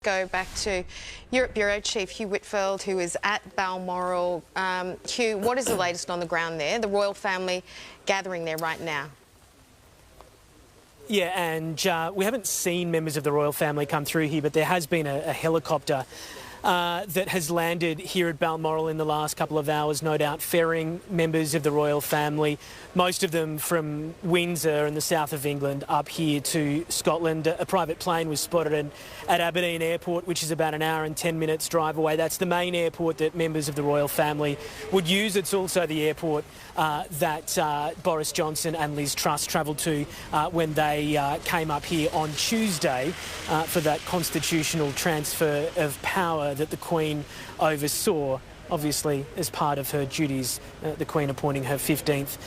go back to Europe Bureau Chief Hugh Whitfield, who is at Balmoral. Hugh, what is the latest on the ground there? The royal family gathering there right now. Yeah, and we haven't seen members of the royal family come through here, but there has been a helicopter that has landed here at Balmoral in the last couple of hours, no doubt ferrying members of the royal family, most of them from Windsor in the south of England, up here to Scotland. A private plane was spotted at Aberdeen Airport, which is about an hour and 10 minutes drive away. That's the main airport that members of the royal family would use. It's also the airport that Boris Johnson and Liz Truss travelled to when they came up here on Tuesday for that constitutional transfer of power that the Queen oversaw, obviously as part of her duties, the Queen appointing her 15th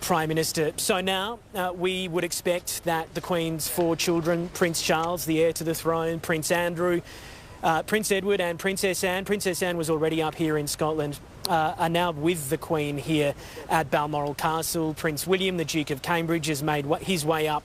Prime Minister. So now we would expect that the Queen's four children, Prince Charles, the heir to the throne, Prince Andrew, Prince Edward and Princess Anne. Princess Anne was already up here in Scotland, are now with the Queen here at Balmoral Castle. Prince William, the Duke of Cambridge, has made his way up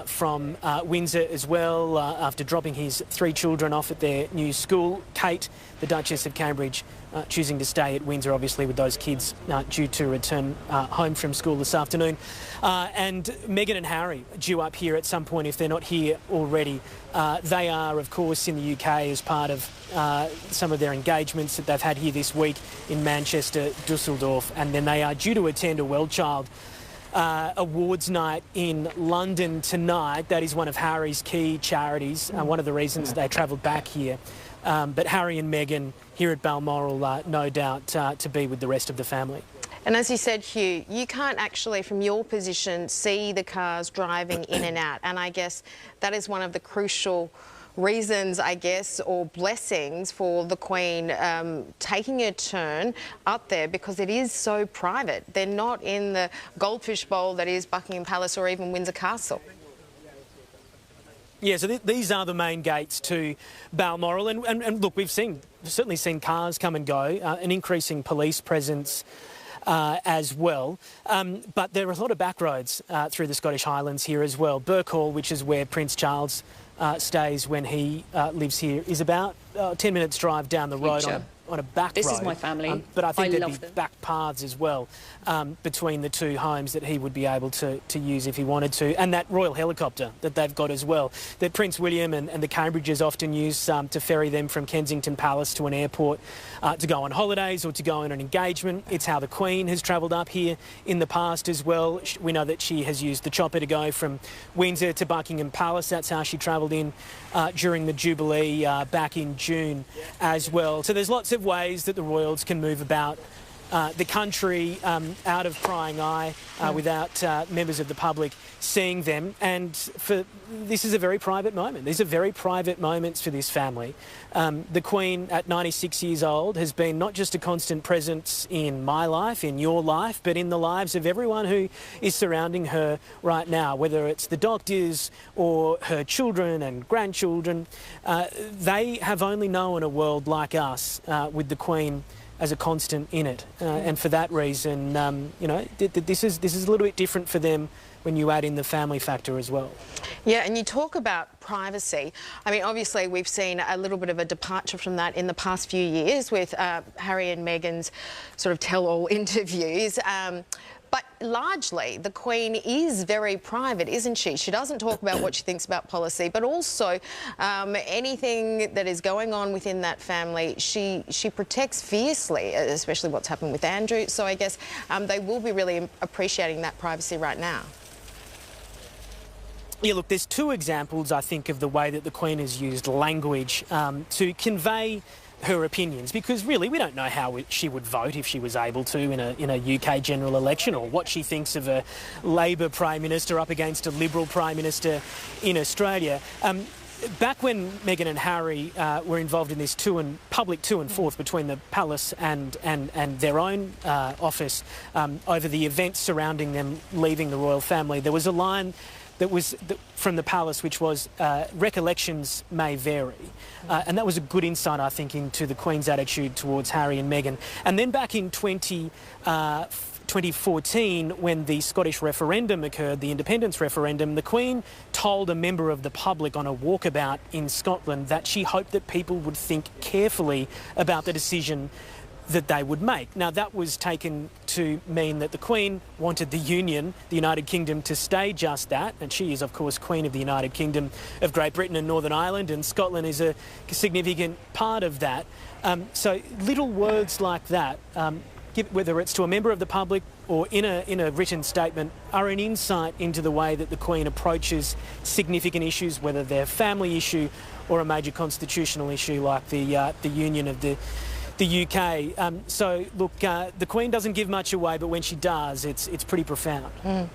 from Windsor as well, after dropping his three children off at their new school. Kate, the Duchess of Cambridge, choosing to stay at Windsor, obviously, with those kids due to return home from school this afternoon. And Meghan and Harry due up here at some point if they're not here already. They are, of course, in the UK as part of some of their engagements that they've had here this week in Manchester, Dusseldorf, and then they are due to attend a Wellchild awards night in London tonight. That is one of Harry's key charities, one of the reasons they travelled back here. But Harry and Meghan here at Balmoral, no doubt, to be with the rest of the family. And as you said, Hugh, you can't actually, from your position, see the cars driving in and out. And I guess that is one of the crucial reasons, I guess, or blessings for the Queen taking a turn up there, because it is so private. They're not in the goldfish bowl that is Buckingham Palace or even Windsor Castle. Yeah, so these are the main gates to Balmoral. And look, we've certainly seen cars come and go, an increasing police presence as well. But there are a lot of back roads through the Scottish Highlands here as well. Burke Hall, which is where Prince Charles stays when he lives here, is about 10 minutes drive down the road on a back road. This is my family. But I think there'd be back paths as well between the two homes that he would be able to use if he wanted to. And that royal helicopter that they've got as well, that Prince William and the Cambridges often use to ferry them from Kensington Palace to an airport to go on holidays or to go on an engagement. It's how the Queen has travelled up here in the past as well. We know that she has used the chopper to go from Windsor to Buckingham Palace. That's how she travelled in during the Jubilee back in June as well. So there's lots of ways that the royals can move about the country out of prying eye without members of the public seeing them. And this is a very private moment. These are very private moments for this family. The Queen, at 96 years old, has been not just a constant presence in my life, in your life, but in the lives of everyone who is surrounding her right now, whether it's the doctors or her children and grandchildren. They have only known a world like us with the Queen as a constant in it, and for that reason, you know, this is a little bit different for them when you add in the family factor as well. Yeah, and you talk about privacy. I mean, obviously we've seen a little bit of a departure from that in the past few years with Harry and Meghan's sort of tell-all interviews. But largely, the Queen is very private, isn't she? She doesn't talk about what she thinks about policy, but also anything that is going on within that family, she protects fiercely, especially what's happened with Andrew. So I guess they will be really appreciating that privacy right now. Yeah, look, there's two examples, I think, of the way that the Queen has used language to convey her opinions, because really we don't know how she would vote if she was able to in a UK general election, or what she thinks of a Labor Prime Minister up against a Liberal Prime Minister in Australia. Back when Meghan and Harry were involved in this public to and forth between the palace and their own office over the events surrounding them leaving the royal family, there was a line that was from the palace, which was recollections may vary. And that was a good insight, I think, into the Queen's attitude towards Harry and Meghan. And then back in 2012, 2014, when the Scottish referendum occurred, the independence referendum, the Queen told a member of the public on a walkabout in Scotland that she hoped that people would think carefully about the decision that they would make. Now, that was taken to mean that the Queen wanted the Union, the United Kingdom, to stay just that, and she is, of course, Queen of the United Kingdom of Great Britain and Northern Ireland, and Scotland is a significant part of that. So little words like that, whether it's to a member of the public or in a written statement, are an insight into the way that the Queen approaches significant issues, whether they're a family issue or a major constitutional issue like the Union of the UK. So, look, the Queen doesn't give much away, but when she does, it's pretty profound.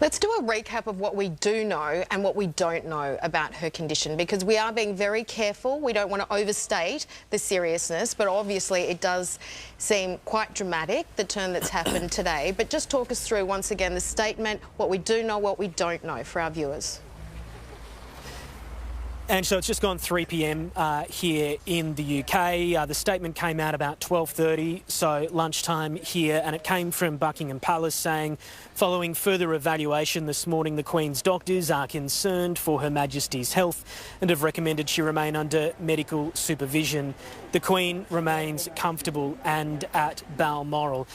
Let's do a recap of what we do know and what we don't know about her condition, because we are being very careful. We don't want to overstate the seriousness, but obviously it does seem quite dramatic, the turn that's happened today. But just talk us through, once again, the statement, what we do know, what we don't know for our viewers. And so it's just gone 3 p.m. Here in the UK. The statement came out about 12:30, so lunchtime here, and it came from Buckingham Palace saying, following further evaluation this morning, the Queen's doctors are concerned for Her Majesty's health and have recommended she remain under medical supervision. The Queen remains comfortable and at Balmoral.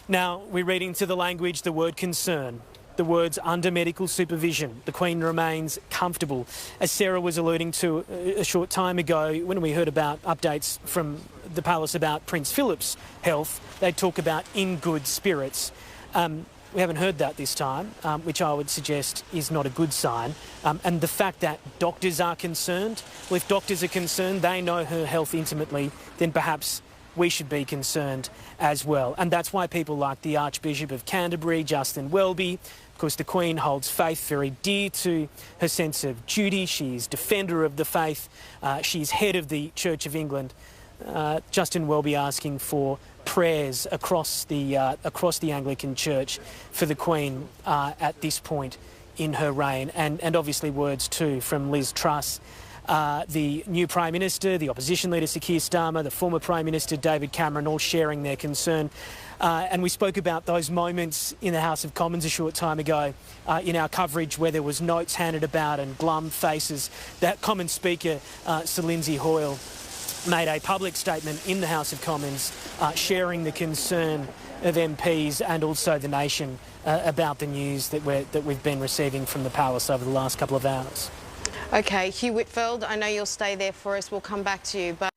Now, we read into the language the word concern. The words under medical supervision. The Queen remains comfortable. As Sarah was alluding to a short time ago, when we heard about updates from the palace about Prince Philip's health, they talk about in good spirits. We haven't heard that this time, which I would suggest is not a good sign. And the fact that doctors are concerned, well, if doctors are concerned, they know her health intimately, then perhaps we should be concerned as well. And that's why people like the Archbishop of Canterbury, Justin Welby, of course, the Queen holds faith very dear to her sense of duty. She's defender of the faith. She's head of the Church of England. Justin Welby asking for prayers across the Anglican Church for the Queen at this point in her reign. And obviously words too from Liz Truss, the new Prime Minister, the opposition leader Sir Keir Starmer, the former Prime Minister David Cameron, all sharing their concern. And we spoke about those moments in the House of Commons a short time ago in our coverage where there was notes handed about and glum faces. That Commons Speaker, Sir Lindsay Hoyle, made a public statement in the House of Commons sharing the concern of MPs and also the nation about the news that we've been receiving from the palace over the last couple of hours. OK, Hugh Whitfield, I know you'll stay there for us. We'll come back to you. But